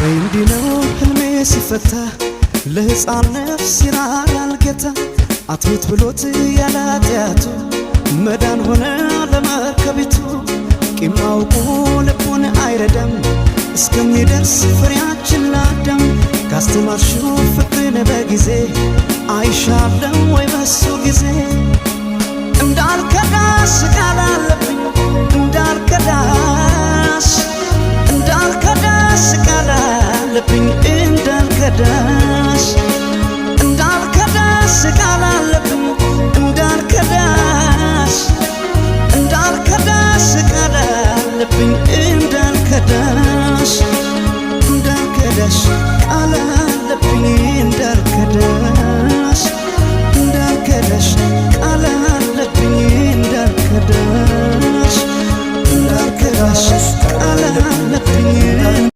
እንዲነው ህልሜ ሲፈታ ለሕፃን ነፍስ ይራራል ጌታ አትሁት ብሎት ያላጢያቱ መዳን ሆነ ለመርከቢቱ ቂም አውቆ ልቡን አይረዳም እስከሚደርስ ፍሬያችን ላዳም ካስተማርሽው ፍቅርን በጊዜ አይሻለም ወይ በሱ ጊዜ እንዳልከዳሽ ቃል አለብኝ እንዳልከዳሽ ቃል አለብኝ እንዳልከዳሽ ቃል አለብኝ እንዳልከዳሽ ቃል አለብኝ እንዳልከዳሽ